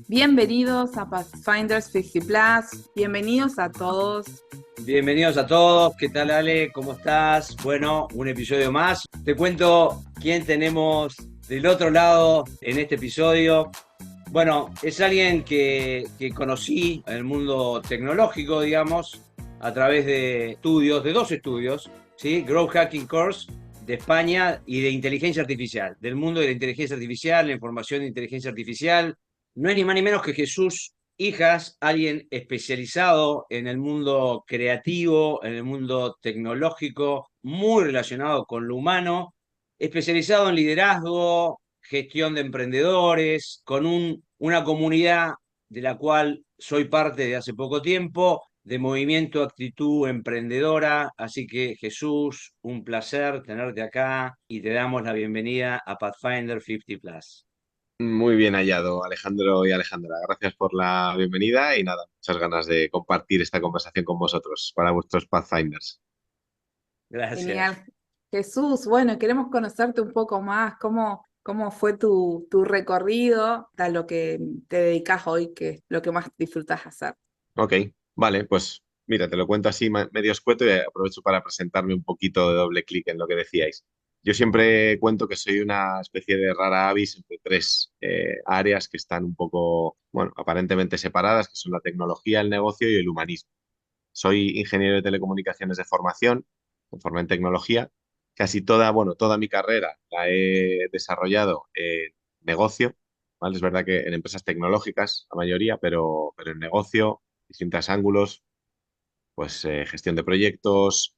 Bienvenidos a Pathfinders 50 Plus, bienvenidos a todos. Bienvenidos a todos, ¿qué tal Ale? ¿Cómo estás? Bueno, un episodio más. Te cuento quién tenemos del otro lado en este episodio. Bueno, es alguien que conocí en el mundo tecnológico, digamos, a través de estudios, de dos estudios, ¿sí? Growth Hacking Course de España y de inteligencia artificial, del mundo de la inteligencia artificial, la información de inteligencia artificial. No es ni más ni menos que Jesús Hijas, alguien especializado en el mundo creativo, en el mundo tecnológico, muy relacionado con lo humano, especializado en liderazgo, gestión de emprendedores, con una comunidad de la cual soy parte de hace poco tiempo, de Movimiento Actitud Emprendedora. Así que Jesús, un placer tenerte acá y te damos la bienvenida a Pathfinder 50 Plus. Muy bien hallado, Alejandro y Alejandra. Gracias por la bienvenida y nada, muchas ganas de compartir esta conversación con vosotros para vuestros Pathfinders. Gracias. Genial. Jesús, bueno, queremos conocerte un poco más, cómo fue tu recorrido a lo que te dedicas hoy, que es lo que más disfrutas hacer. Ok, vale, pues mira, te lo cuento así medio escueto y aprovecho para presentarme un poquito de doble clic en lo que decíais. Yo siempre cuento que soy una especie de rara avis entre tres áreas que están un poco, bueno, aparentemente separadas, que son la tecnología, el negocio y el humanismo. Soy ingeniero de telecomunicaciones de formación, me formé en tecnología. Casi toda, bueno, toda mi carrera la he desarrollado en negocio, ¿vale? Es verdad que en empresas tecnológicas, la mayoría, pero en negocio, distintos ángulos, pues gestión de proyectos,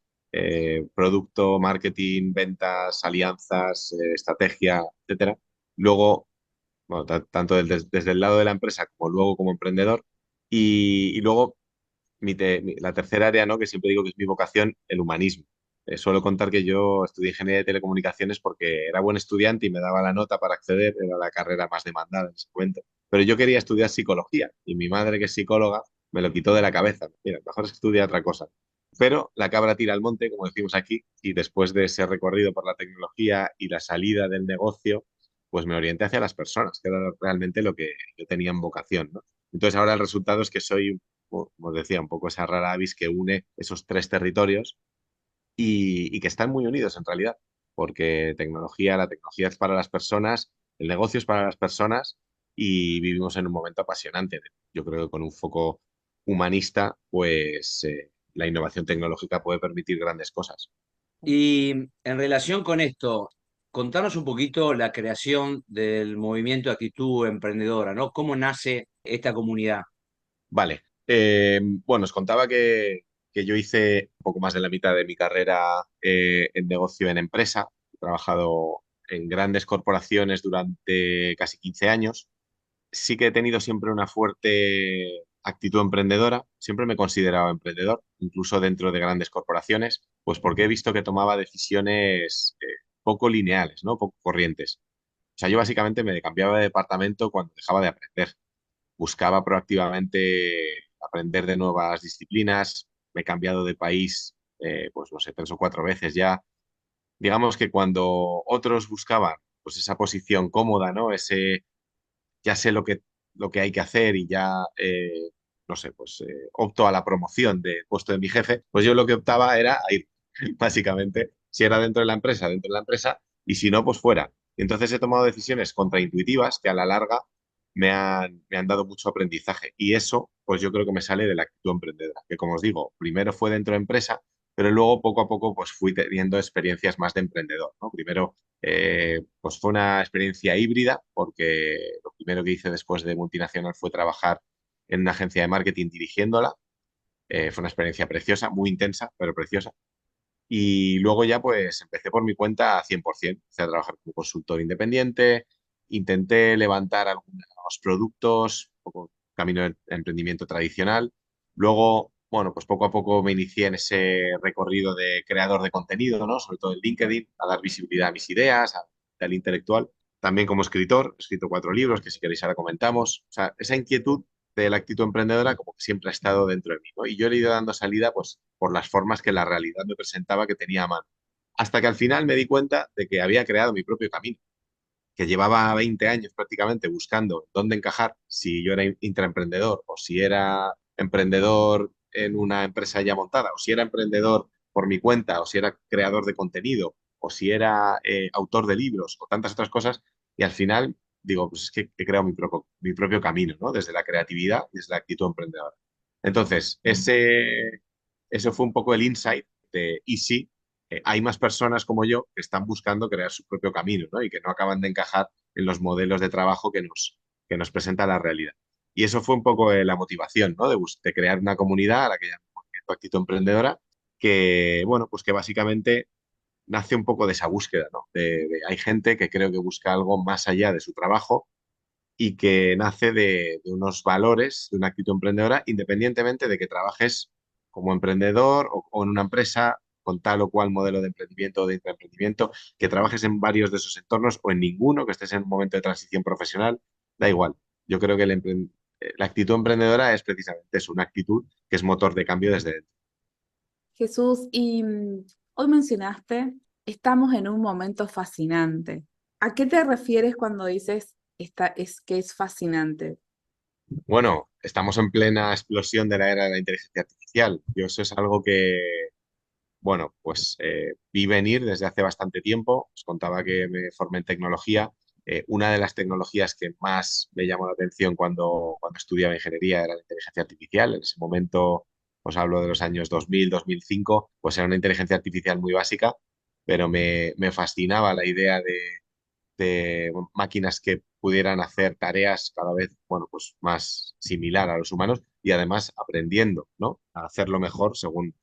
producto, marketing, ventas, alianzas, estrategia, etcétera. Luego, bueno, tanto desde el lado de la empresa como luego como emprendedor. Y luego la tercera área, ¿no? Que siempre digo que es mi vocación, el humanismo. Suelo contar que yo estudié ingeniería de telecomunicaciones porque era buen estudiante y me daba la nota para acceder, era la carrera más demandada en ese momento. Pero yo quería estudiar psicología y mi madre, que es psicóloga, me lo quitó de la cabeza. Mira, mejor es que estudia otra cosa. Pero la cabra tira al monte, como decimos aquí, y después de ese recorrido por la tecnología y la salida del negocio, pues me orienté hacia las personas, que era realmente lo que yo tenía en vocación, ¿no? Entonces ahora el resultado es que soy, como os decía, un poco esa rara avis que une esos tres territorios y que están muy unidos en realidad, porque la tecnología es para las personas, el negocio es para las personas y vivimos en un momento apasionante. Yo creo que con un foco humanista, pues la innovación tecnológica puede permitir grandes cosas. Y en relación con esto, contanos un poquito la creación del movimiento Actitud Emprendedora, ¿no? ¿Cómo nace esta comunidad? Vale. Bueno, os contaba que yo hice un poco más de la mitad de mi carrera en negocio en empresa. He trabajado en grandes corporaciones durante casi 15 años. Sí que he tenido siempre una fuerte actitud emprendedora. Siempre me he considerado emprendedor, incluso dentro de grandes corporaciones, pues porque he visto que tomaba decisiones poco lineales, ¿no? Poco corrientes. O sea, yo básicamente me cambiaba de departamento cuando dejaba de aprender, buscaba proactivamente aprender de nuevas disciplinas, me he cambiado de país, pues no sé, 3 o 4 veces ya. Digamos que cuando otros buscaban pues esa posición cómoda, ¿no? Ese, ya sé lo que hay que hacer y ya, no sé, pues opto a la promoción del puesto de mi jefe, pues yo lo que optaba era a ir, básicamente, si era dentro de la empresa, y si no, pues fuera. Y entonces he tomado decisiones contraintuitivas que a la larga me han dado mucho aprendizaje. Y eso, pues yo creo que me sale de la actitud emprendedora, que como os digo, primero fue dentro de empresa, pero luego poco a poco pues fui teniendo experiencias más de emprendedor, ¿no? Primero pues fue una experiencia híbrida porque lo primero que hice después de multinacional fue trabajar en una agencia de marketing dirigiéndola. Fue una experiencia preciosa, muy intensa, pero preciosa. Y luego ya pues empecé por mi cuenta a 100%. Empecé a trabajar como consultor independiente, intenté levantar algunos productos, un poco camino de emprendimiento tradicional. Luego, bueno, pues poco a poco me inicié en ese recorrido de creador de contenido, ¿no? Sobre todo en LinkedIn, a dar visibilidad a mis ideas, al intelectual. También como escritor, he escrito 4 libros que si queréis ahora comentamos. O sea, esa inquietud de la actitud emprendedora como que siempre ha estado dentro de mí, ¿no? Y yo le he ido dando salida pues por las formas que la realidad me presentaba que tenía a mano. Hasta que al final me di cuenta de que había creado mi propio camino, que llevaba 20 años prácticamente buscando dónde encajar, si yo era intraemprendedor o si era emprendedor en una empresa ya montada, o si era emprendedor por mi cuenta, o si era creador de contenido, o si era autor de libros, o tantas otras cosas, y al final digo, pues es que he creado mi propio camino, ¿no? Desde la creatividad, desde la actitud emprendedora. Entonces, ese fue un poco el insight de, y sí, hay más personas como yo que están buscando crear su propio camino, ¿no? Y que no acaban de encajar en los modelos de trabajo que nos presenta la realidad. Y eso fue un poco la motivación, ¿no? De crear una comunidad a la que llamamos Actitud Emprendedora, que, bueno, pues que básicamente nace un poco de esa búsqueda, ¿no? Hay gente que creo que busca algo más allá de su trabajo y que nace de unos valores, de una actitud emprendedora, independientemente de que trabajes como emprendedor o en una empresa con tal o cual modelo de emprendimiento o de intraemprendimiento, que trabajes en varios de esos entornos o en ninguno, que estés en un momento de transición profesional, da igual. Yo creo que la actitud emprendedora es precisamente eso, una actitud que es motor de cambio desde dentro. Jesús, y hoy mencionaste, estamos en un momento fascinante. ¿A qué te refieres cuando dices que es fascinante? Bueno, estamos en plena explosión de la era de la inteligencia artificial. Yo eso es algo que, bueno, pues vi venir desde hace bastante tiempo. Os contaba que me formé en tecnología. Una de las tecnologías que más me llamó la atención cuando estudiaba ingeniería era la inteligencia artificial. En ese momento, os hablo de los años 2000, 2005, pues era una inteligencia artificial muy básica, pero me fascinaba la idea de máquinas que pudieran hacer tareas cada vez, bueno, pues más similar a los humanos y además aprendiendo, ¿no? A hacerlo mejor según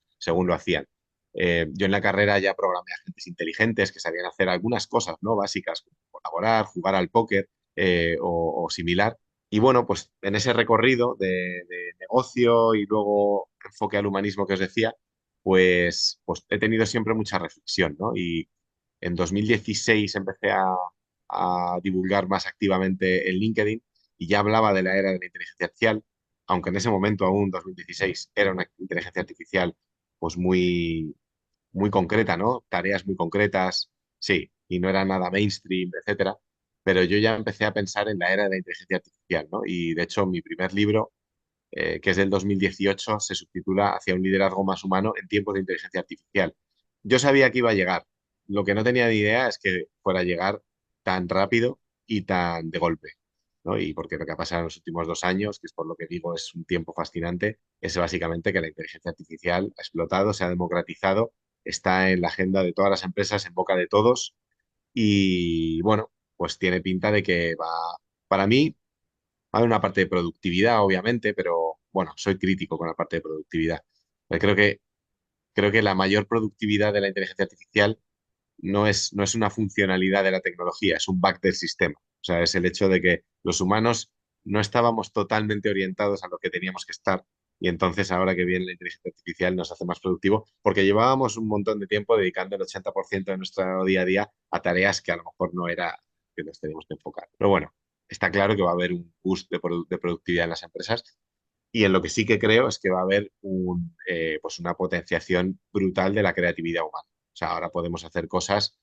lo hacían. Yo en la carrera ya programé agentes inteligentes que sabían hacer algunas cosas, ¿no? Básicas, como colaborar, jugar al póker o similar. Y bueno, pues en ese recorrido de negocio y luego enfoque al humanismo que os decía, pues he tenido siempre mucha reflexión, ¿no? Y en 2016 empecé a divulgar más activamente en LinkedIn y ya hablaba de la era de la inteligencia artificial, aunque en ese momento aún, 2016, era una inteligencia artificial pues muy concreta, ¿no? Tareas muy concretas, sí, y no era nada mainstream, etcétera. Pero yo ya empecé a pensar en la era de la inteligencia artificial, ¿no? Y de hecho, mi primer libro, que es del 2018, se subtitula Hacia un liderazgo más humano en tiempos de inteligencia artificial. Yo sabía que iba a llegar. Lo que no tenía ni idea es que fuera a llegar tan rápido y tan de golpe, ¿no? Y porque lo que ha pasado en los últimos 2 años, que es por lo que digo, es un tiempo fascinante, es básicamente que la inteligencia artificial ha explotado, se ha democratizado, está en la agenda de todas las empresas, en boca de todos y bueno, pues tiene pinta de que para mí, hay una parte de productividad, obviamente, pero bueno, soy crítico con la parte de productividad. Creo que la mayor productividad de la inteligencia artificial no es una funcionalidad de la tecnología, es un bug del sistema. O sea, es el hecho de que los humanos no estábamos totalmente orientados a lo que teníamos que estar. Y entonces, ahora que viene la inteligencia artificial, nos hace más productivo porque llevábamos un montón de tiempo dedicando el 80% de nuestro día a día a tareas que a lo mejor no era que nos teníamos que enfocar. Pero bueno, está claro que va a haber un boost de productividad en las empresas y en lo que sí que creo es que va a haber pues una potenciación brutal de la creatividad humana. O sea, ahora podemos hacer cosas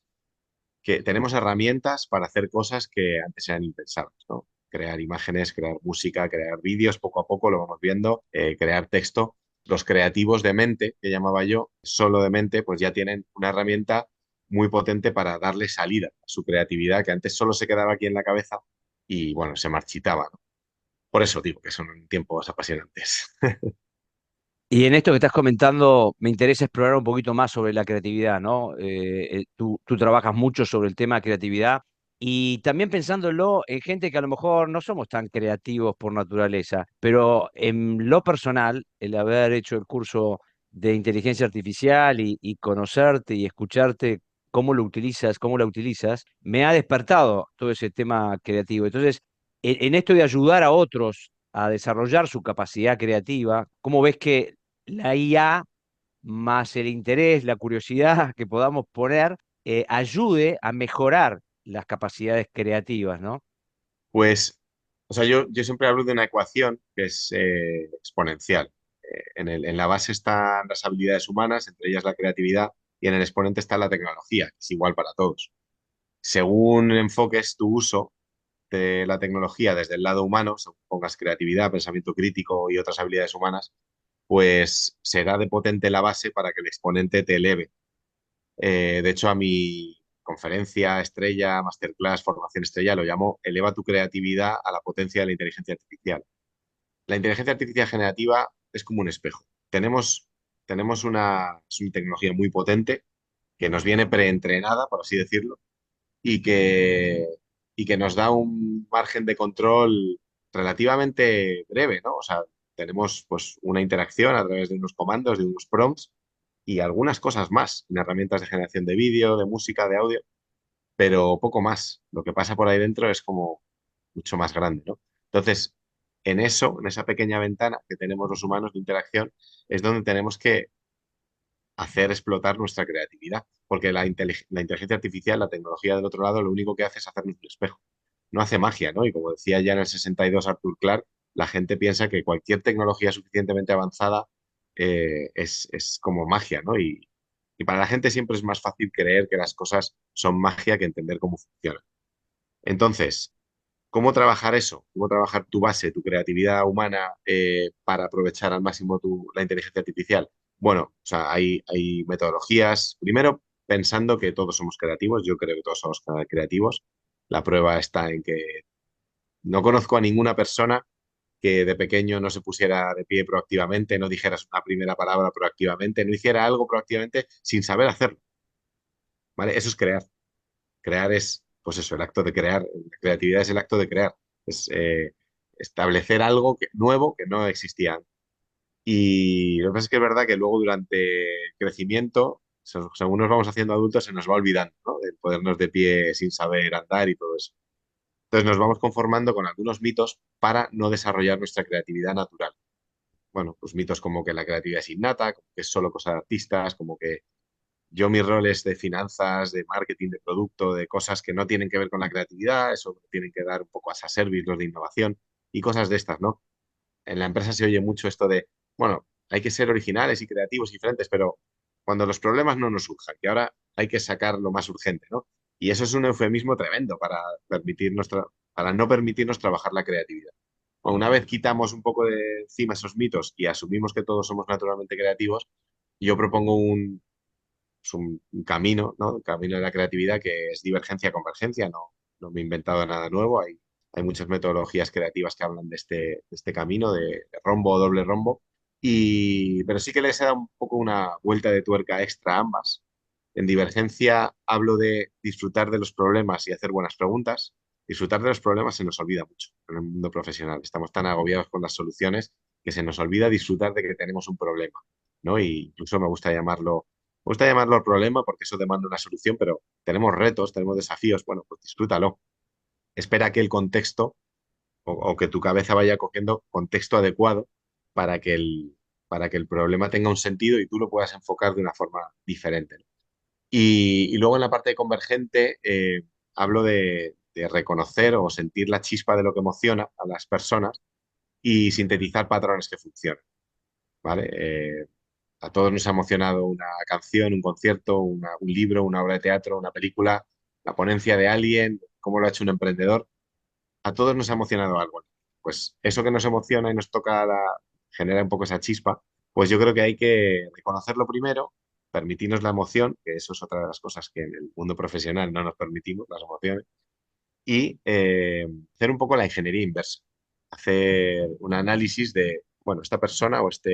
que tenemos herramientas para hacer cosas que antes eran impensables, ¿no? Crear imágenes, crear música, crear vídeos, poco a poco lo vamos viendo, crear texto. Los creativos de mente, que llamaba yo, solo de mente, pues ya tienen una herramienta muy potente para darle salida a su creatividad, que antes solo se quedaba aquí en la cabeza y, bueno, se marchitaba, ¿no? Por eso digo que son tiempos apasionantes. Y en esto que estás comentando, me interesa explorar un poquito más sobre la creatividad, ¿no? Tú trabajas mucho sobre el tema de creatividad y también pensándolo en gente que a lo mejor no somos tan creativos por naturaleza, pero en lo personal, el haber hecho el curso de inteligencia artificial y conocerte y escucharte cómo lo utilizas, cómo la utilizas, me ha despertado todo ese tema creativo. Entonces, en esto de ayudar a otros a desarrollar su capacidad creativa, ¿cómo ves que la IA más el interés, la curiosidad que podamos poner, ayude a mejorar las capacidades creativas, ¿no? Pues, o sea, yo siempre hablo de una ecuación que es exponencial. En la base están las habilidades humanas, entre ellas la creatividad, y en el exponente está la tecnología, que es igual para todos. según enfoques tu uso de la tecnología desde el lado humano, según pongas creatividad, pensamiento crítico y otras habilidades humanas, pues será de potente la base para que el exponente te eleve. De hecho, a mi conferencia estrella, masterclass, formación estrella, lo llamo Eleva tu creatividad a la potencia de la inteligencia artificial. La inteligencia artificial generativa es como un espejo. Tenemos es una tecnología muy potente que nos viene preentrenada, por así decirlo, y que, y que nos da un margen de control relativamente breve, ¿no? O sea, tenemos pues una interacción a través de unos comandos, de unos prompts y algunas cosas más, en herramientas de generación de vídeo, de música, de audio, pero poco más. Lo que pasa por ahí dentro es como mucho más grande, ¿no? Entonces, en eso, en esa pequeña ventana que tenemos los humanos de interacción, es donde tenemos que hacer explotar nuestra creatividad, porque la inteligencia artificial, la tecnología del otro lado, lo único que hace es hacernos un espejo. No hace magia, ¿no? Y como decía ya en el 62 Arthur Clarke, la gente piensa que cualquier tecnología suficientemente avanzada es como magia, ¿no? Y para la gente siempre es más fácil creer que las cosas son magia que entender cómo funcionan. Entonces, ¿cómo trabajar eso? ¿Cómo trabajar tu base, tu creatividad humana para aprovechar al máximo la inteligencia artificial? Bueno, o sea, hay metodologías. Primero, pensando que todos somos creativos, yo creo que todos somos creativos. La prueba está en que no conozco a ninguna persona que de pequeño no se pusiera de pie proactivamente, no dijeras una primera palabra proactivamente, no hiciera algo proactivamente sin saber hacerlo, ¿vale? Eso es crear. Crear es, pues eso, el acto de crear. La creatividad es el acto de crear. Es establecer algo nuevo que no existía antes. Y lo que pasa es que es verdad que luego durante el crecimiento, según nos vamos haciendo adultos, se nos va olvidando, ¿no? El ponernos de pie sin saber andar y todo eso. Entonces nos vamos conformando con algunos mitos para no desarrollar nuestra creatividad natural. Bueno, pues mitos como que la creatividad es innata, como que es solo cosa de artistas, como que yo mis roles de finanzas, de marketing, de producto, de cosas que no tienen que ver con la creatividad, eso tienen que dar un poco a service, los de innovación y cosas de estas, ¿no? En la empresa se oye mucho esto de, bueno, hay que ser originales y creativos y diferentes, pero cuando los problemas no nos surjan, que ahora hay que sacar lo más urgente, ¿no? Y eso es un eufemismo tremendo para no permitirnos trabajar la creatividad. Bueno, una vez quitamos un poco de encima esos mitos y asumimos que todos somos naturalmente creativos, yo propongo un camino, ¿no? Un camino de la creatividad que es divergencia-convergencia, no me he inventado nada nuevo, hay muchas metodologías creativas que hablan de este camino, de rombo o doble rombo, pero sí que les he dado un poco una vuelta de tuerca extra a ambas. En divergencia hablo de disfrutar de los problemas y hacer buenas preguntas. Disfrutar de los problemas se nos olvida mucho en el mundo profesional. Estamos tan agobiados con las soluciones que se nos olvida disfrutar de que tenemos un problema, ¿no? Y incluso me gusta llamarlo problema porque eso demanda una solución, pero tenemos retos, tenemos desafíos. Bueno, pues disfrútalo. Espera que el contexto o que tu cabeza vaya cogiendo contexto adecuado para que para que el problema tenga un sentido y tú lo puedas enfocar de una forma diferente, ¿no? Y luego en la parte de convergente hablo de reconocer o sentir la chispa de lo que emociona a las personas y sintetizar patrones que funcionan, ¿vale? A todos nos ha emocionado una canción, un concierto, un libro, una obra de teatro, una película, la ponencia de alguien, cómo lo ha hecho un emprendedor. A todos nos ha emocionado algo. Pues eso que nos emociona y nos toca, genera un poco esa chispa, pues yo creo que hay que reconocerlo primero, permitirnos la emoción, que eso es otra de las cosas que en el mundo profesional no nos permitimos, las emociones, y hacer un poco la ingeniería inversa, hacer un análisis de, bueno, esta persona o esta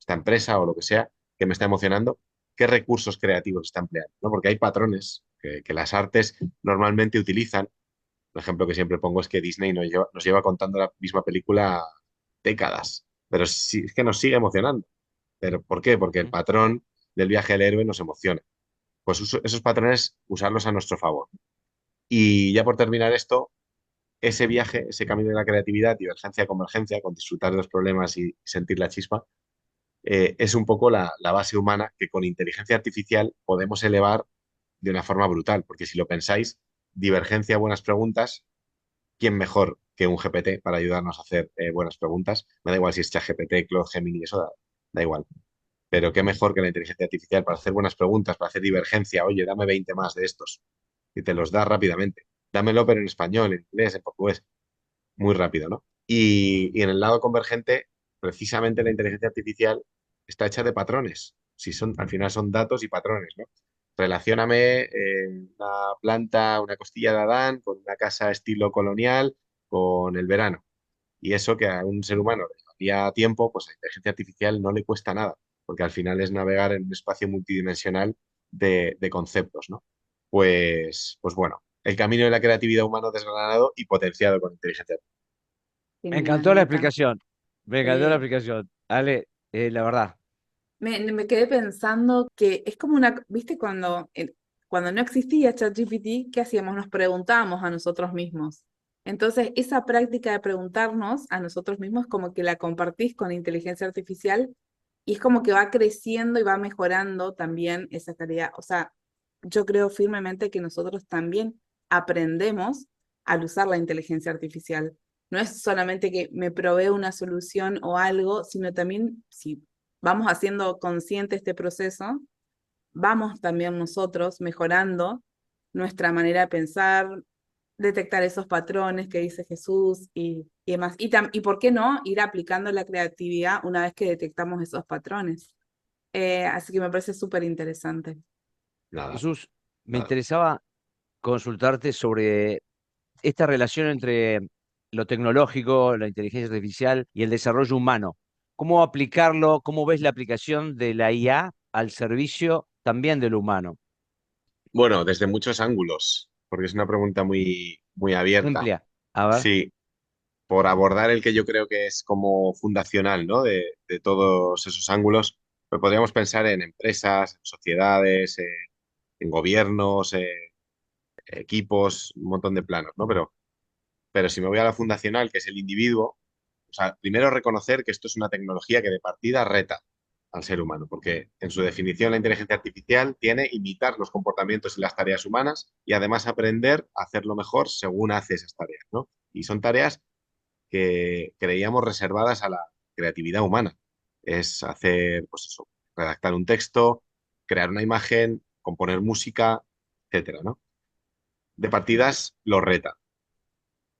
empresa o lo que sea que me está emocionando, qué recursos creativos está empleando, ¿no? Porque hay patrones que las artes normalmente utilizan. Un ejemplo que siempre pongo es que Disney nos lleva contando la misma película décadas, pero sí, es que nos sigue emocionando. ¿Pero por qué? Porque el patrón del viaje del héroe nos emociona. Pues esos patrones, usarlos a nuestro favor. Y ya por terminar esto, ese viaje, ese camino de la creatividad, divergencia, convergencia, con disfrutar de los problemas y sentir la chispa, es un poco la base humana que con inteligencia artificial podemos elevar de una forma brutal, porque si lo pensáis, divergencia, buenas preguntas, ¿quién mejor que un GPT para ayudarnos a hacer buenas preguntas? Me da igual si es ChatGPT, Claude, Gemini, eso da igual. Pero qué mejor que la inteligencia artificial para hacer buenas preguntas, para hacer divergencia. Oye, dame 20 más de estos. y te los da rápidamente. Dámelo, pero en español, en inglés, en portugués, muy rápido, ¿no? Y en el lado convergente, precisamente la inteligencia artificial está hecha de patrones. Si son, al final son datos y patrones, ¿no? Relacióname una planta, una costilla de Adán con una casa estilo colonial, con el verano. Y eso que a un ser humano le llevaría tiempo, pues a la inteligencia artificial no le cuesta nada, porque al final es navegar en un espacio multidimensional de conceptos, ¿no? Pues bueno, el camino de la creatividad humano desgranado y potenciado con inteligencia artificial. Me Genial, encantó me la encanta. explicación. Me encantó la explicación. Ale, la verdad. Me quedé pensando que es como una, ¿viste? Cuando no existía ChatGPT, ¿qué hacíamos? Nos preguntábamos a nosotros mismos. Entonces, esa práctica de preguntarnos a nosotros mismos, como que la compartís con la inteligencia artificial y es como que va creciendo y va mejorando también esa calidad. O sea, yo creo firmemente que nosotros también aprendemos al usar la inteligencia artificial. No es solamente que me provee una solución o algo, sino también si vamos haciendo consciente este proceso, vamos también nosotros mejorando nuestra manera de pensar, detectar esos patrones que dice Jesús y demás. Y por qué no ir aplicando la creatividad una vez que detectamos esos patrones. Así que me parece súper interesante. Nada, Jesús, me nada. interesaba consultarte sobre esta relación entre lo tecnológico, la inteligencia artificial y el desarrollo humano. ¿Cómo aplicarlo? ¿Cómo ves la aplicación de la IA al servicio también de lo humano? Bueno, desde muchos ángulos, porque es una pregunta muy abierta. Amplia. A ver. Sí, por abordar el que yo creo que es como fundacional, ¿no? De todos esos ángulos, pues podríamos pensar en empresas, en sociedades, en gobiernos, equipos, un montón de planos, ¿no? Pero si me voy a la fundacional, que es el individuo, o sea, primero reconocer que esto es una tecnología que de partida reta al ser humano, porque en su definición la inteligencia artificial tiene imitar los comportamientos y las tareas humanas y además aprender a hacerlo mejor según hace esas tareas, ¿no? Y son tareas que creíamos reservadas a la creatividad humana. Es hacer, pues eso, redactar un texto, crear una imagen, componer música, etcétera, ¿no? De partidas lo reta.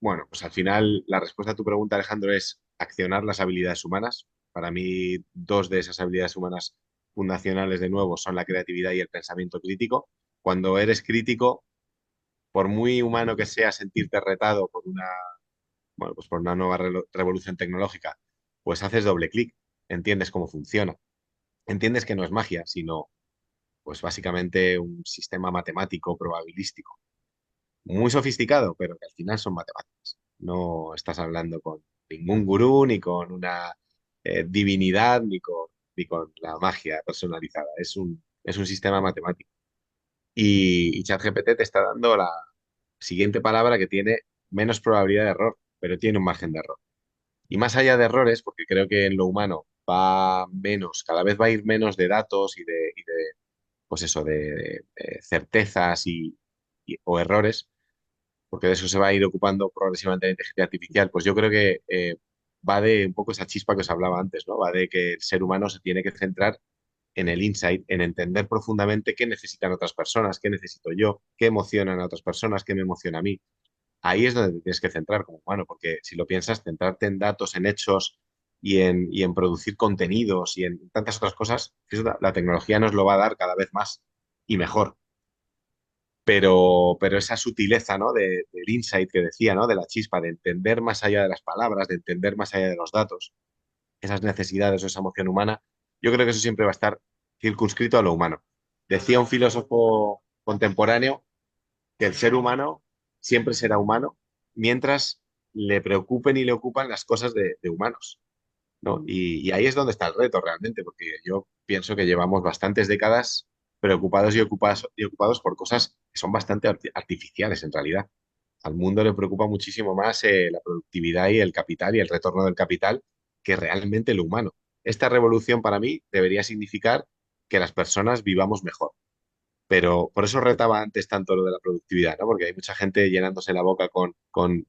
Bueno, pues al final la respuesta a tu pregunta, Alejandro, es accionar las habilidades humanas. Para mí, dos de esas habilidades humanas fundacionales, de nuevo, son la creatividad y el pensamiento crítico. Cuando eres crítico, por muy humano que sea sentirte retado por una, bueno, pues por una nueva revolución tecnológica, pues haces doble clic, entiendes cómo funciona, entiendes que no es magia, sino pues básicamente un sistema matemático probabilístico muy sofisticado, pero que al final son matemáticas. No estás hablando con ningún gurú, ni con una divinidad, ni con la magia personalizada. Es un sistema matemático. Y ChatGPT te está dando la siguiente palabra que tiene menos probabilidad de error, pero tiene un margen de error. Y más allá de errores, porque creo que en lo humano va menos, cada vez va a ir menos de datos y de pues eso, de certezas o errores, porque de eso se va a ir ocupando progresivamente la inteligencia artificial, pues yo creo que va de un poco esa chispa que os hablaba antes, ¿no? Va de que el ser humano se tiene que centrar en el insight, en entender profundamente qué necesitan otras personas, qué necesito yo, qué emocionan a otras personas, qué me emociona a mí. Ahí es donde te tienes que centrar como humano, porque si lo piensas, centrarte en datos, en hechos y en producir contenidos y en tantas otras cosas, eso la tecnología nos lo va a dar cada vez más y mejor, pero esa sutileza, ¿no? Del insight que decía, ¿no? De la chispa, de entender más allá de las palabras, de entender más allá de los datos, esas necesidades o esa emoción humana, yo creo que eso siempre va a estar circunscrito a lo humano. Decía un filósofo contemporáneo que el ser humano siempre será humano mientras le preocupen y le ocupan las cosas de humanos, ¿no? Y ahí es donde está el reto realmente, porque yo pienso que llevamos bastantes décadas preocupados y ocupados por cosas que son bastante artificiales en realidad. Al mundo le preocupa muchísimo más la productividad y el capital y el retorno del capital que realmente lo humano. Esta revolución para mí debería significar que las personas vivamos mejor. Pero por eso retaba antes tanto lo de la productividad, ¿no? Porque hay mucha gente llenándose la boca con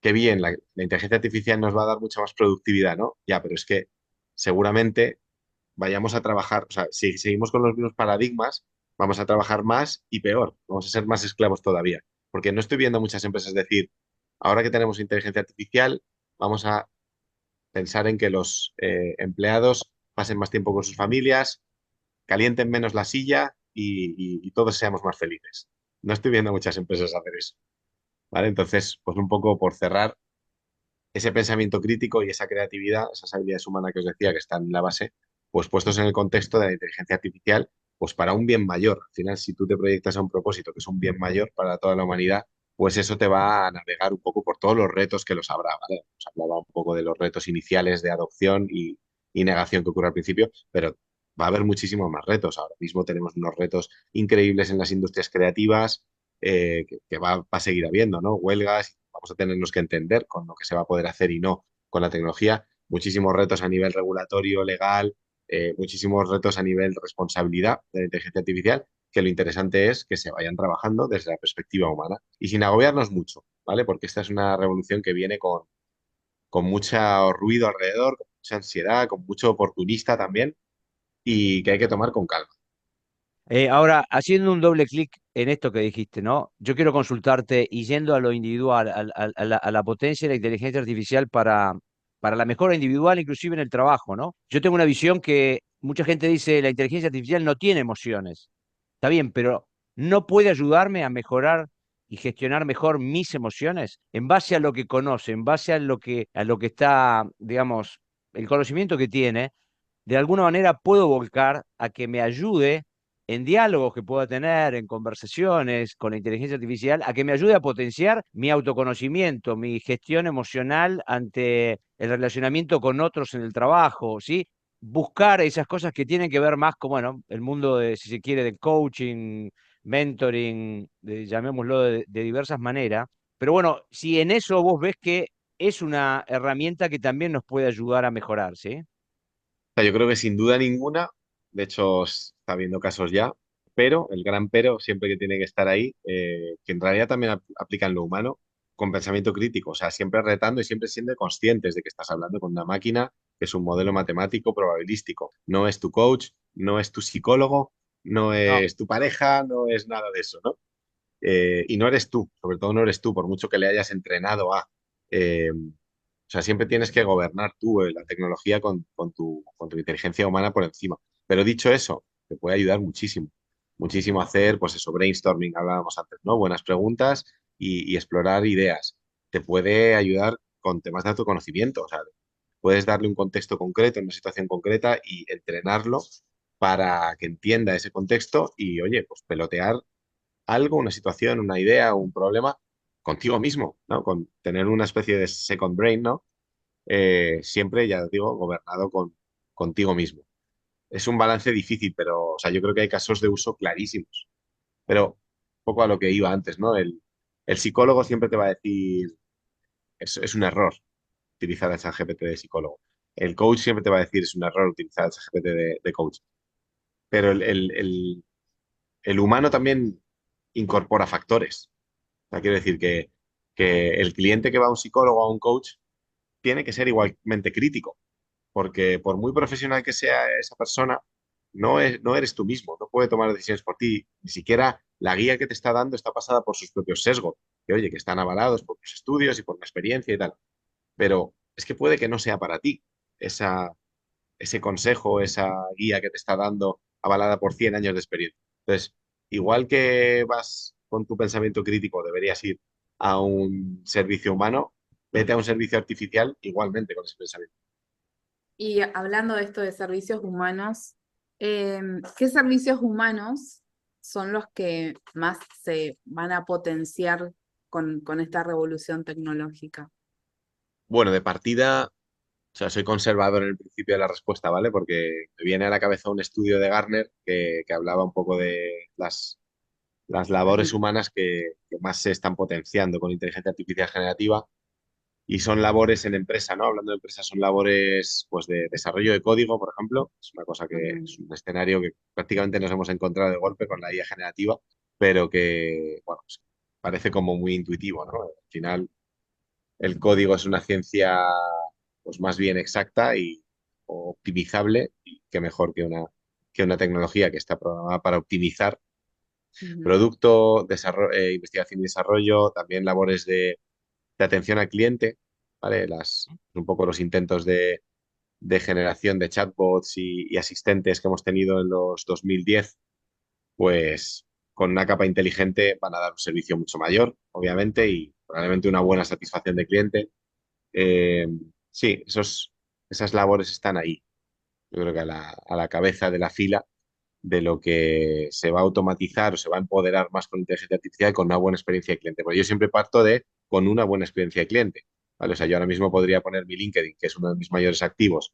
qué bien, la inteligencia artificial nos va a dar mucha más productividad, ¿no? Ya, pero es que seguramente vayamos a trabajar, o sea, si seguimos con los mismos paradigmas, vamos a trabajar más y peor, vamos a ser más esclavos todavía. Porque no estoy viendo muchas empresas decir, ahora que tenemos inteligencia artificial, vamos a pensar en que los empleados pasen más tiempo con sus familias, calienten menos la silla y todos seamos más felices. No estoy viendo muchas empresas hacer eso, ¿vale? Entonces, pues un poco por cerrar, ese pensamiento crítico y esa creatividad, esas habilidades humanas que os decía que están en la base, pues puestos en el contexto de la inteligencia artificial, pues para un bien mayor. Al final, si tú te proyectas a un propósito que es un bien mayor para toda la humanidad, pues eso te va a navegar un poco por todos los retos que los habrá, ¿vale? Os hablaba un poco de los retos iniciales de adopción y negación que ocurre al principio, pero va a haber muchísimos más retos. Ahora mismo tenemos unos retos increíbles en las industrias creativas, que va a seguir habiendo, ¿no? Huelgas, vamos a tenernos que entender con lo que se va a poder hacer y no con la tecnología. Muchísimos retos a nivel regulatorio, legal, muchísimos retos a nivel responsabilidad de la inteligencia artificial, que lo interesante es que se vayan trabajando desde la perspectiva humana y sin agobiarnos mucho, ¿vale? Porque esta es una revolución que viene con mucho ruido alrededor, con mucha ansiedad, con mucho oportunista también y que hay que tomar con calma. Ahora, haciendo un doble clic en esto que dijiste, ¿no? Yo quiero consultarte y yendo a lo individual, a la potencia de la inteligencia artificial para la mejora individual, inclusive en el trabajo, ¿no? Yo tengo una visión que mucha gente dice, la inteligencia artificial no tiene emociones. Está bien, pero no puede ayudarme a mejorar y gestionar mejor mis emociones en base a lo que conoce, en base a lo que está, digamos, el conocimiento que tiene de alguna manera puedo volcar a que me ayude en diálogos que pueda tener, en conversaciones con la inteligencia artificial, a que me ayude a potenciar mi autoconocimiento, mi gestión emocional ante el relacionamiento con otros en el trabajo, ¿sí? Buscar esas cosas que tienen que ver más con, bueno, el mundo de, si se quiere, de coaching, mentoring, llamémoslo de diversas maneras. Pero bueno, si en eso vos ves que es una herramienta que también nos puede ayudar a mejorar, ¿sí? Sea, yo creo que sin duda ninguna, de hecho está habiendo casos ya, pero el gran pero siempre que tiene que estar ahí, que en realidad también aplica en lo humano, con pensamiento crítico, o sea, siempre retando y siempre siendo conscientes de que estás hablando con una máquina que es un modelo matemático probabilístico. No es tu coach, no es tu psicólogo, no No. es tu pareja, no es nada de eso, ¿no? Y no eres tú, sobre todo no eres tú, por mucho que le hayas entrenado a... o sea, siempre tienes que gobernar tú la tecnología con tu inteligencia humana por encima. Pero dicho eso, te puede ayudar muchísimo, muchísimo a hacer, pues eso, brainstorming, hablábamos antes, ¿no? Buenas preguntas y explorar ideas. Te puede ayudar con temas de autoconocimiento, o sea, puedes darle un contexto concreto, una situación concreta y entrenarlo para que entienda ese contexto y, oye, pues pelotear algo, una situación, una idea, un problema contigo mismo, ¿no? Con tener una especie de second brain, ¿no? Siempre, ya digo, gobernado contigo mismo. Es un balance difícil, pero o sea, yo creo que hay casos de uso clarísimos. Pero un poco a lo que iba antes, ¿no? El psicólogo siempre te va a decir, es un error utilizar el ChatGPT de psicólogo. El coach siempre te va a decir, es un error utilizar el ChatGPT de coach. Pero el humano también incorpora factores. O sea, quiero decir que el cliente que va a un psicólogo o a un coach tiene que ser igualmente crítico, porque por muy profesional que sea esa persona, no eres tú mismo, no puede tomar decisiones por ti. Ni siquiera la guía que te está dando está pasada por sus propios sesgos, que oye, que están avalados por tus estudios y por la experiencia y tal. Pero es que puede que no sea para ti esa, ese consejo, esa guía que te está dando avalada por 100 años de experiencia. Entonces, igual que vas con tu pensamiento crítico, deberías ir a un servicio humano, vete a un servicio artificial igualmente con ese pensamiento. Y hablando de esto de servicios humanos, ¿qué servicios humanos son los que más se van a potenciar con esta revolución tecnológica? Bueno, de partida, o sea, soy conservador en el principio de la respuesta, ¿vale? Porque me viene a la cabeza un estudio de Gartner que hablaba un poco de las labores humanas que más se están potenciando con inteligencia artificial generativa. Y son labores en empresa, ¿no? Hablando de empresas, son labores pues, de desarrollo de código, por ejemplo. Es una cosa que Ujú. es un escenario que prácticamente nos hemos encontrado de golpe con la IA generativa, pero que, bueno, pues, parece como muy intuitivo, ¿no? Al final, el código es una ciencia pues, más bien exacta y o optimizable, y qué mejor que una tecnología que está programada para optimizar Ujú. producto, investigación y desarrollo, también labores de atención al cliente, ¿vale? Un poco los intentos de generación de chatbots y asistentes que hemos tenido en los 2010, pues con una capa inteligente van a dar un servicio mucho mayor, obviamente, y probablemente una buena satisfacción de cliente. Eh, sí, esas labores están ahí. Yo creo que a la cabeza de la fila de lo que se va a automatizar o se va a empoderar más con inteligencia artificial y con una buena experiencia de cliente. Porque yo siempre parto de con una buena experiencia de cliente. ¿Vale? O sea, yo ahora mismo podría poner mi LinkedIn, que es uno de mis mayores activos,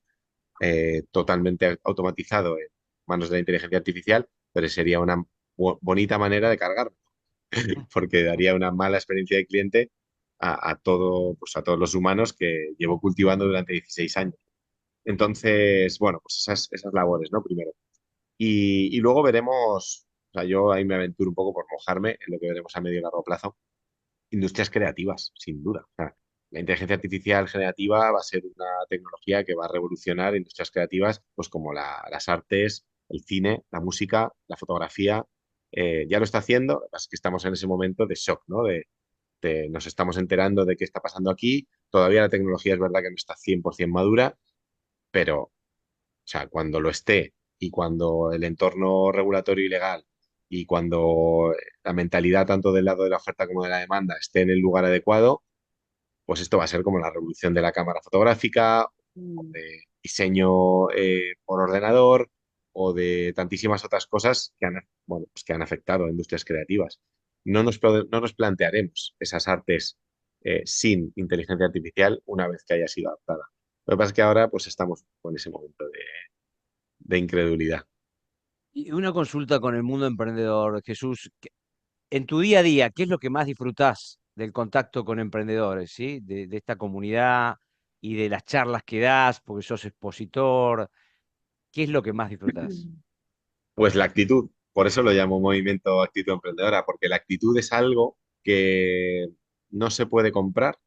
totalmente automatizado en manos de la inteligencia artificial, pero sería una bonita manera de cargarlo, porque daría una mala experiencia de cliente pues a todos los humanos que llevo cultivando durante 16 años. Entonces, bueno, pues esas labores, ¿no? Primero. Y luego veremos, o sea, yo ahí me aventuro un poco por mojarme en lo que veremos a medio y largo plazo. Industrias creativas, sin duda. O sea, la inteligencia artificial generativa va a ser una tecnología que va a revolucionar industrias creativas, pues como las artes, el cine, la música, la fotografía. Ya lo está haciendo, lo que pasa es que estamos en ese momento de shock, ¿no? Nos estamos enterando de qué está pasando aquí. Todavía la tecnología es verdad que no está 100% madura, pero, o sea, cuando lo esté y cuando el entorno regulatorio y legal y cuando la mentalidad tanto del lado de la oferta como de la demanda esté en el lugar adecuado, pues esto va a ser como la revolución de la cámara fotográfica, o Mm. de diseño por ordenador, o de tantísimas otras cosas bueno, pues que han afectado a industrias creativas. No nos plantearemos esas artes sin inteligencia artificial una vez que haya sido adaptada. Lo que pasa es que ahora pues estamos con ese momento de incredulidad. Y una consulta con el mundo emprendedor, Jesús. En tu día a día, ¿qué es lo que más disfrutás del contacto con emprendedores, ¿sí? De esta comunidad y de las charlas que das, porque sos expositor? ¿Qué es lo que más disfrutás? Pues la actitud, por eso lo llamo movimiento actitud emprendedora, porque la actitud es algo que no se puede comprar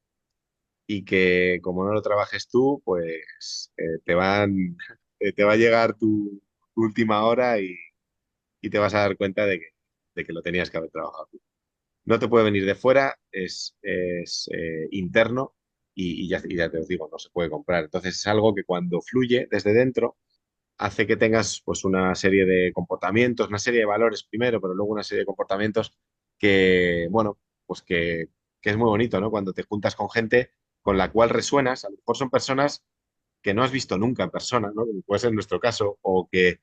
y que como no lo trabajes tú, pues te va a llegar tu última hora y te vas a dar cuenta de que lo tenías que haber trabajado tú. No te puede venir de fuera, es interno y ya te lo digo, no se puede comprar. Entonces es algo que cuando fluye desde dentro hace que tengas pues una serie de comportamientos, una serie de valores primero, pero luego una serie de comportamientos que, bueno, pues que es muy bonito, ¿no? Cuando te juntas con gente con la cual resuenas, a lo mejor son personas que no has visto nunca en persona, ¿no? Como puede ser nuestro caso, o que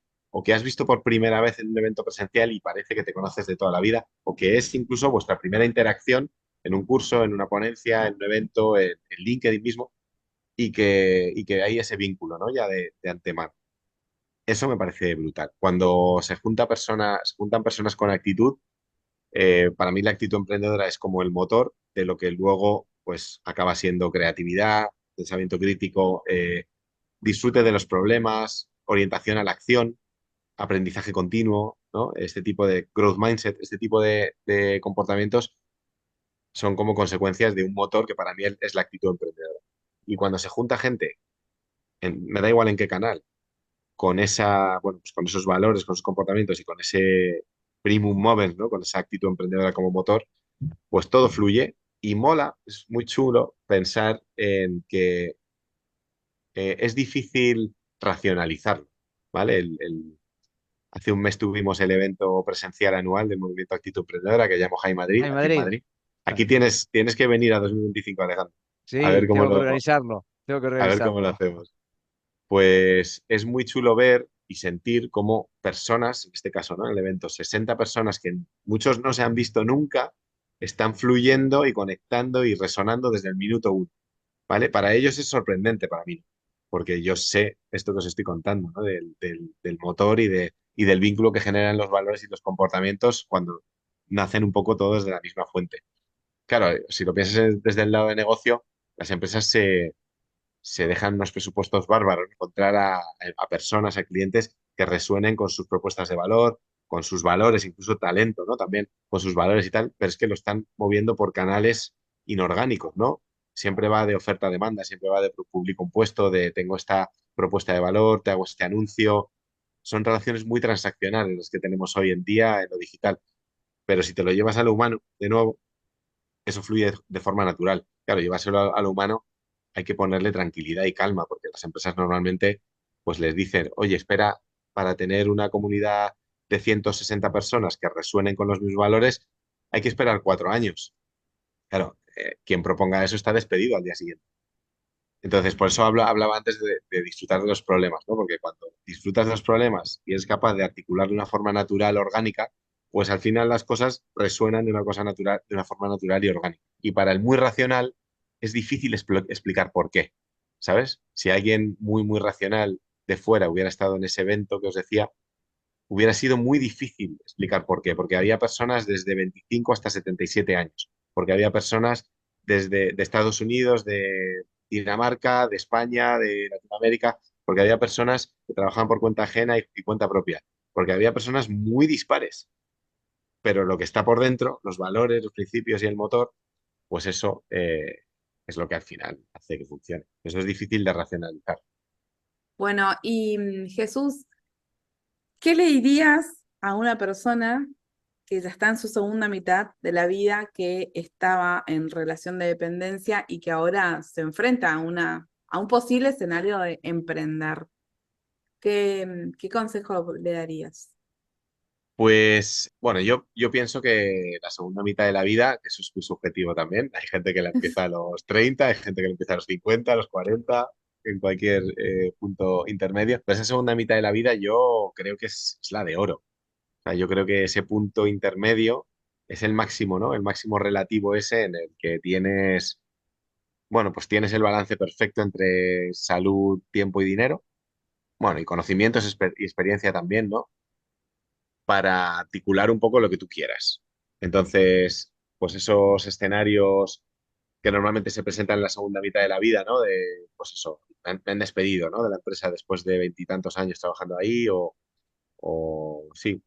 has visto por primera vez en un evento presencial y parece que te conoces de toda la vida, o que es incluso vuestra primera interacción en un curso, en una ponencia, en un evento, en LinkedIn mismo, y que hay ese vínculo, ¿no? Ya de antemano. Eso me parece brutal. Cuando se juntan personas con actitud, para mí la actitud emprendedora es como el motor de lo que luego pues acaba siendo creatividad, pensamiento crítico, disfrute de los problemas, orientación a la acción, aprendizaje continuo, ¿no? Este tipo de growth mindset, este tipo de comportamientos son como consecuencias de un motor que para mí es la actitud emprendedora. Y cuando se junta gente, me da igual en qué canal, bueno, pues con esos valores, con esos comportamientos y con ese primum movens, ¿no? Con esa actitud emprendedora como motor, pues todo fluye y mola, es muy chulo pensar en que es difícil racionalizarlo, ¿vale? Hace un mes tuvimos el evento presencial anual del Movimiento Actitud Emprendedora que llamo High Madrid, Ah, en aquí en Madrid. Madrid. Ah, Aquí tienes que venir a 2025, Alejandro, a sí, ver cómo tengo que lo, organizarlo. Tengo que a ver cómo lo organizarlo. hacemos. Pues es muy chulo ver y sentir cómo personas, en este caso, ¿no? En el evento, 60 personas que muchos no se han visto nunca, están fluyendo y conectando y resonando desde el minuto uno, ¿vale? Para ellos es sorprendente, para mí, porque yo sé esto que os estoy contando, ¿no? Del motor y del vínculo que generan los valores y los comportamientos cuando nacen un poco todos de la misma fuente. Claro, si lo piensas desde el lado de negocio, las empresas se dejan unos presupuestos bárbaros, encontrar a personas, a clientes que resuenen con sus propuestas de valor, con sus valores, incluso talento, ¿no? También con sus valores y tal, pero es que lo están moviendo por canales inorgánicos, ¿no? Siempre va de oferta-demanda, siempre va de público impuesto, de tengo esta propuesta de valor, te hago este anuncio. Son relaciones muy transaccionales las que tenemos hoy en día en lo digital. Pero si te lo llevas a lo humano, de nuevo, eso fluye de forma natural. Claro, llevárselo a lo humano hay que ponerle tranquilidad y calma, porque las empresas normalmente pues les dicen, oye, espera, para tener una comunidad de 160 personas que resuenen con los mismos valores, hay que esperar 4 años. Claro, quien proponga eso está despedido al día siguiente. Entonces, por eso hablaba antes de disfrutar de los problemas, ¿no? Porque cuando disfrutas de los problemas y eres capaz de articular de una forma natural, orgánica, pues al final las cosas resuenan de una cosa natural, de una forma natural y orgánica. Y para el muy racional es difícil explicar por qué, ¿sabes? Si alguien muy, muy racional de fuera hubiera estado en ese evento que os decía, hubiera sido muy difícil explicar por qué, porque había personas desde 25 hasta 77 años, porque había personas desde de Estados Unidos, de Dinamarca, de España, de Latinoamérica, porque había personas que trabajaban por cuenta ajena y cuenta propia, porque había personas muy dispares, pero lo que está por dentro, los valores, los principios y el motor, pues eso es lo que al final hace que funcione. Eso es difícil de racionalizar. Bueno, y Jesús, ¿qué le dirías a una persona que ya está en su segunda mitad de la vida, que estaba en relación de dependencia y que ahora se enfrenta a un posible escenario de emprender? ¿Qué consejo le darías? Pues bueno, yo pienso que la segunda mitad de la vida, que eso es muy subjetivo también, hay gente que la empieza a los 30, hay gente que la empieza a los 50, a los 40, en cualquier punto intermedio. Pero esa segunda mitad de la vida yo creo que es la de oro. O sea, yo creo que ese punto intermedio es el máximo, ¿no? El máximo relativo ese en el que tienes, bueno, pues tienes el balance perfecto entre salud, tiempo y dinero. Bueno, y conocimientos y experiencia también, ¿no? Para articular un poco lo que tú quieras. Entonces, pues esos escenarios que normalmente se presentan en la segunda mitad de la vida, ¿no? De, pues eso, me han despedido, ¿no? De la empresa después de veintitantos años trabajando ahí o sí,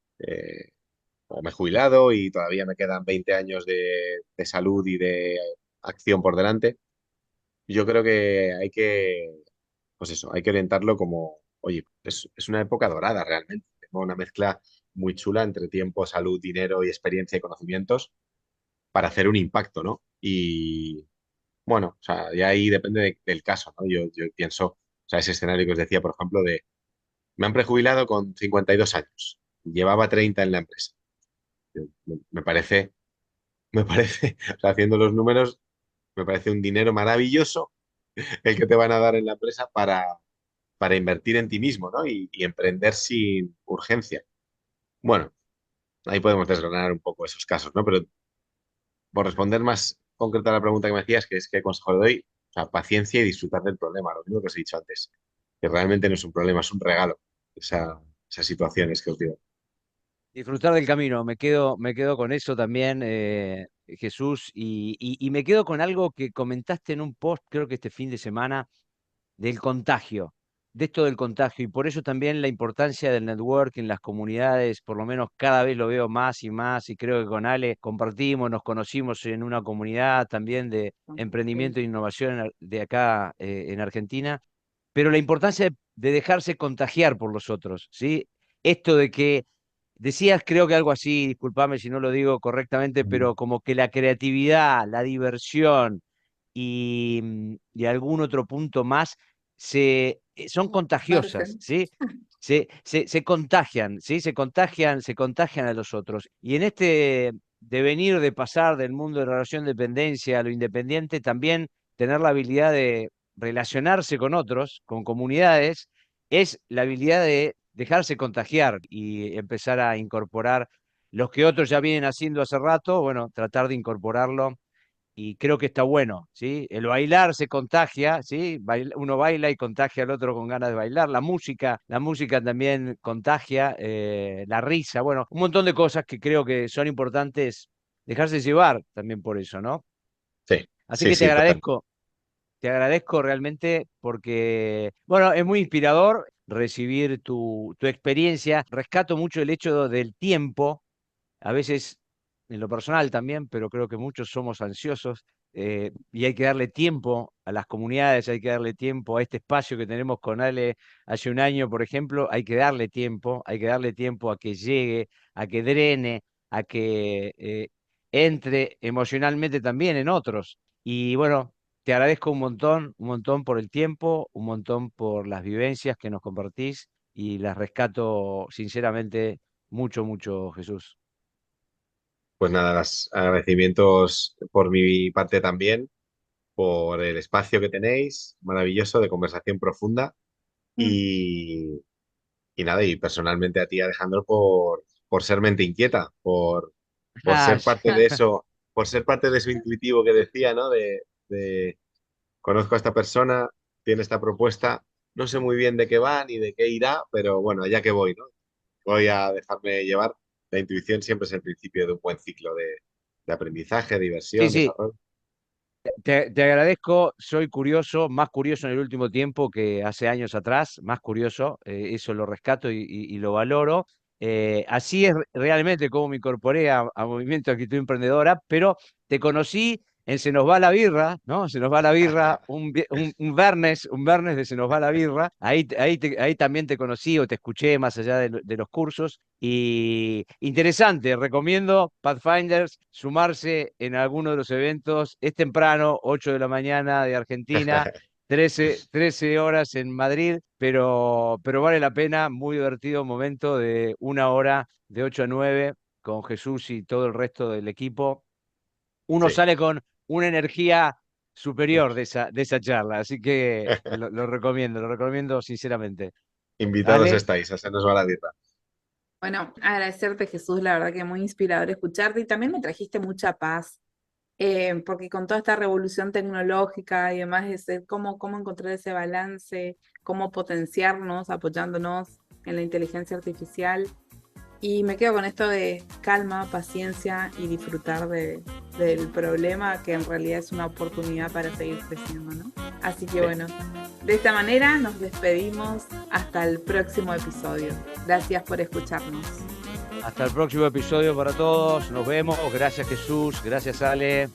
o me he jubilado y todavía me quedan 20 años de salud y de acción por delante. Yo creo que pues eso, hay que orientarlo como, oye, es una época dorada realmente. Tengo una mezcla muy chula entre tiempo, salud, dinero y experiencia y conocimientos para hacer un impacto, ¿no? Y bueno, o sea, ya ahí depende del caso, ¿no? Yo pienso, o sea, ese escenario que os decía, por ejemplo, de me han prejubilado con 52 años, llevaba 30 en la empresa. Me parece, o sea, haciendo los números, me parece un dinero maravilloso el que te van a dar en la empresa para invertir en ti mismo, ¿no? Y emprender sin urgencia. Bueno, ahí podemos desgranar un poco esos casos, ¿no? Pero por responder más concreta a la pregunta que me hacías, que es qué consejo le doy, o sea, paciencia y disfrutar del problema, lo mismo que os he dicho antes, que realmente no es un problema, es un regalo, esas situaciones que os digo. Disfrutar del camino, me quedo con eso también, Jesús, y me quedo con algo que comentaste en un post, creo que este fin de semana, del contagio, de esto del contagio, y por eso también la importancia del networking, las comunidades, por lo menos cada vez lo veo más y más, y creo que con Ale compartimos, nos conocimos en una comunidad también de Sí. emprendimiento e innovación de acá en Argentina, pero la importancia de dejarse contagiar por los otros, ¿sí? Esto de que decías, creo que algo así, discúlpame si no lo digo correctamente, Mm. pero como que la creatividad, la diversión y algún otro punto más son contagiosas, Margen. ¿sí? Se contagian, ¿sí? Se contagian a los otros. Y en este devenir de pasar del mundo de relación dependencia a lo independiente, también tener la habilidad de relacionarse con otros, con comunidades, es la habilidad de dejarse contagiar y empezar a incorporar los que otros ya vienen haciendo hace rato, bueno, tratar de incorporarlo y creo que está bueno, ¿sí? El bailar se contagia, ¿sí? Uno baila y contagia al otro con ganas de bailar. La música también contagia, la risa, bueno, un montón de cosas que creo que son importantes dejarse llevar también por eso, ¿no? Sí, Así sí, que sí, total. te agradezco realmente porque, bueno, es muy inspirador recibir tu experiencia. Rescato mucho el hecho del tiempo, a veces en lo personal también, pero creo que muchos somos ansiosos y hay que darle tiempo a las comunidades, hay que darle tiempo a este espacio que tenemos con Ale hace un año, por ejemplo, hay que darle tiempo a que llegue, a que drene, a que entre emocionalmente también en otros. Y bueno, te agradezco un montón por el tiempo, un montón por las vivencias que nos compartís y las rescato sinceramente mucho, mucho, Jesús. Pues nada, los agradecimientos por mi parte también, por el espacio que tenéis, maravilloso, de conversación profunda. Mm. Y, y nada, y personalmente a ti, Alejandro, por ser mente inquieta, por Ah, ser parte de eso, por ser parte de eso intuitivo que decía, ¿no? De conozco a esta persona, tiene esta propuesta, no sé muy bien de qué va ni de qué irá, pero bueno, allá que voy, ¿no? Voy a dejarme llevar. La intuición siempre es el principio de un buen ciclo de aprendizaje, sí, diversión, sí, desarrollo. te agradezco, soy curioso, más curioso en el último tiempo que hace años atrás, más curioso, eso lo rescato y lo valoro. Así es realmente como me incorporé a Movimiento de Actitud Emprendedora, pero te conocí en Se nos va la birra, ¿no? Se nos va la birra, un viernes de Se nos va la birra, ahí también te conocí o te escuché más allá de los cursos. Y interesante, recomiendo Pathfinders sumarse en alguno de los eventos. Es temprano, 8 de la mañana de Argentina, 13 horas en Madrid, pero vale la pena, muy divertido momento de 1 hora de 8 a 9 con Jesús y todo el resto del equipo. Uno Sí. sale con una energía superior de esa charla, así que lo recomiendo sinceramente. Invitados Ale, estáis, a se nos va la birra. Bueno, agradecerte, Jesús, la verdad que muy inspirador escucharte y también me trajiste mucha paz, porque con toda esta revolución tecnológica y demás, cómo encontrar ese balance, cómo potenciarnos apoyándonos en la inteligencia artificial. Y me quedo con esto de calma, paciencia y disfrutar del problema, que en realidad es una oportunidad para seguir creciendo, ¿no? Así que Sí. bueno, de esta manera nos despedimos hasta el próximo episodio. Gracias por escucharnos. hasta el próximo episodio para todos. Nos vemos. Gracias Jesús. Gracias Ale.